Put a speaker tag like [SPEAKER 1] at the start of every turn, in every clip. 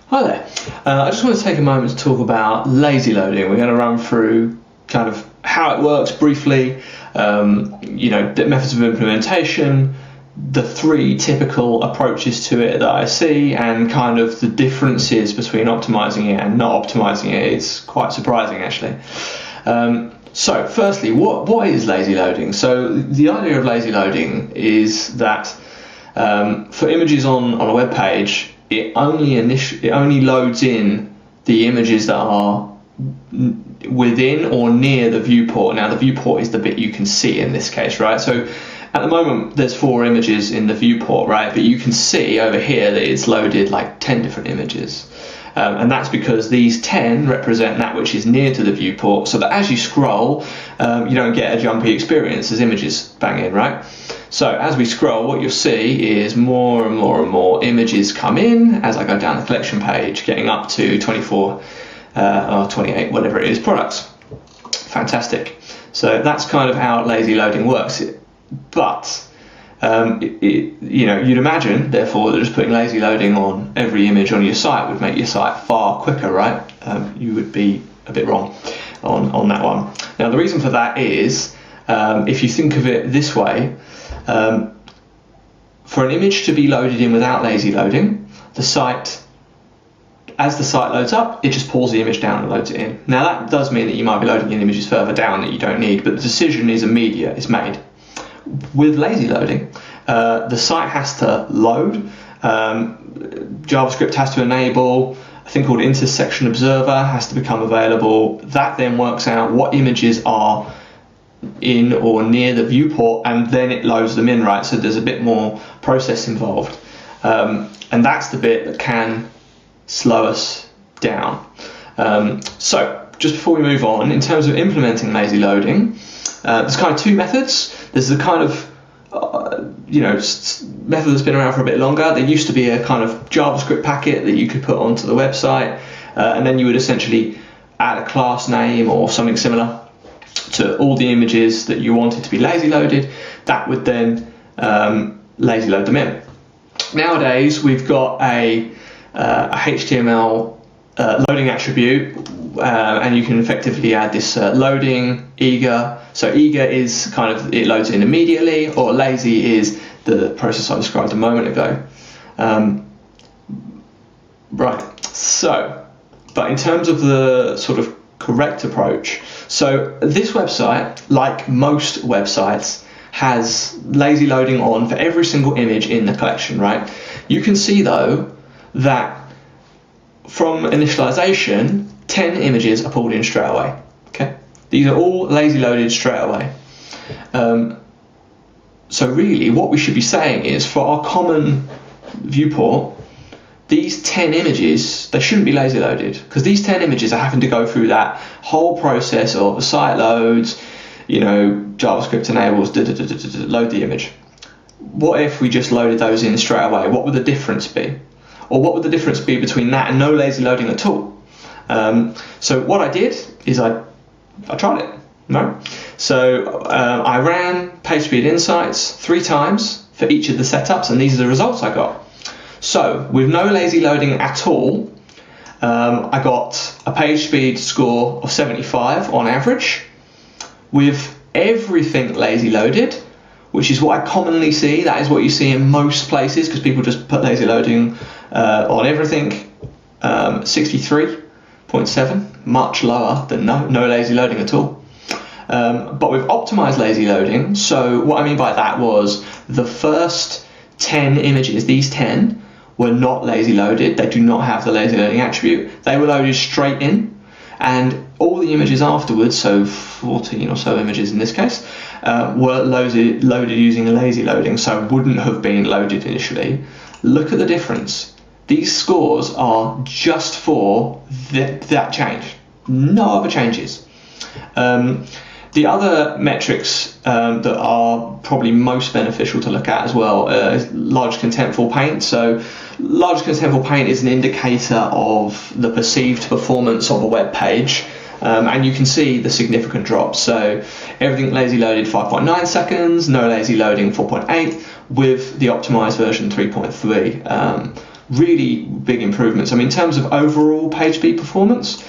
[SPEAKER 1] Hi there. I just want to take a moment to talk about lazy loading. We're going to run through kind of how it works briefly, the methods of implementation, the three typical approaches to it that I see, and kind of the differences between optimizing it and not optimizing it. It's quite surprising, actually. So firstly, what is lazy loading? So the idea of lazy loading is that for images on a web page, it only loads in the images that are within or near the viewport. Now the viewport is the bit you can see in this case, right? So at the moment there's 4 images in the viewport, right? But you can see over here that it's loaded like 10 different images. And that's because these 10 represent that which is near to the viewport, so that as you scroll, you don't get a jumpy experience as images bang in, right? So as we scroll, what you'll see is more and more and more images come in as I go down the collection page, getting up to 24 or 28, whatever it is, products. Fantastic. So that's kind of how lazy loading works. But you'd imagine, therefore, that just putting lazy loading on every image on your site would make your site far quicker, right? You would be a bit wrong on that one. Now, the reason for that is, if you think of it this way, for an image to be loaded in without lazy loading, as the site loads up, it just pulls the image down and loads it in. Now, that does mean that you might be loading in images further down that you don't need, but the decision is immediate, it's made. With lazy loading, the site has to load, JavaScript has to enable, a thing called intersection observer has to become available. That then works out what images are in or near the viewport, and then it loads them in, right? So there's a bit more process involved, and that's the bit that can slow us down. So just before we move on, in terms of implementing lazy loading, there's kind of 2 methods. There's the kind of method that's been around for a bit longer. There used to be a kind of JavaScript packet that you could put onto the website, and then you would essentially add a class name or something similar to all the images that you wanted to be lazy loaded. That would then lazy load them in. Nowadays we've got a HTML loading attribute, and you can effectively add this loading eager. So eager is kind of, it loads in immediately, or lazy is the process I described a moment ago. Right, so, but in terms of the sort of correct approach, so this website, like most websites, has lazy loading on for every single image in the collection, right? You can see though that from initialization, 10 images are pulled in straight away. Okay, these are all lazy loaded straight away. So really what we should be saying is, for our common viewport, these 10 images, they shouldn't be lazy loaded, because these 10 images are having to go through that whole process of the site loads, JavaScript enables, load the image. What if we just loaded those in straight away? What would the difference be? Or what would the difference be between that and no lazy loading at all? So what I did is I tried it. No? So I ran Pagespeed Insights 3 times for each of the setups, and these are the results I got. So with no lazy loading at all, I got a Pagespeed score of 75 on average. With everything lazy loaded, which is what I commonly see, that is what you see in most places, because people just put lazy loading on everything, 63.7, much lower than no lazy loading at all. But with optimized lazy loading, so what I mean by that was the first 10 images, these 10, were not lazy loaded. They do not have the lazy loading attribute. They were loaded straight in, and all the images afterwards, so 14 or so images in this case, were loaded using a lazy loading, so wouldn't have been loaded initially. Look at the difference. These scores are just for that change, no other changes. The other metrics that are probably most beneficial to look at as well is large contentful paint. So large contentful paint is an indicator of the perceived performance of a web page, and you can see the significant drops. So everything lazy loaded 5.9 seconds, no lazy loading 4.8, with the optimized version 3.3. really big improvements. I mean, in terms of overall page speed performance,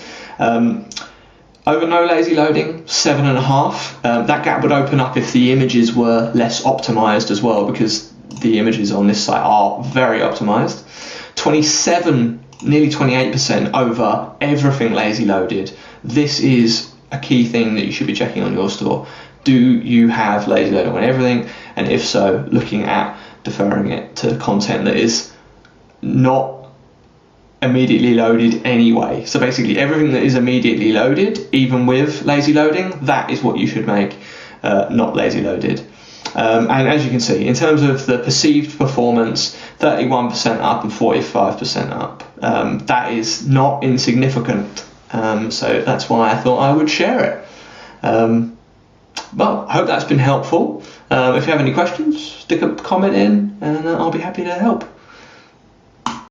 [SPEAKER 1] over no lazy loading, 7.5. That gap would open up if the images were less optimized as well, because the images on this site are very optimized. 27, nearly 28% over everything lazy loaded. This is a key thing that you should be checking on your store. Do you have lazy loading on everything? And if so, looking at deferring it to content that is not immediately loaded anyway. So basically everything that is immediately loaded, even with lazy loading, that is what you should make not lazy loaded. And as you can see, in terms of the perceived performance, 31% up and 45% up. That is not insignificant. So that's why I thought I would share it. Well, I hope that's been helpful. If you have any questions, stick a comment in and I'll be happy to help.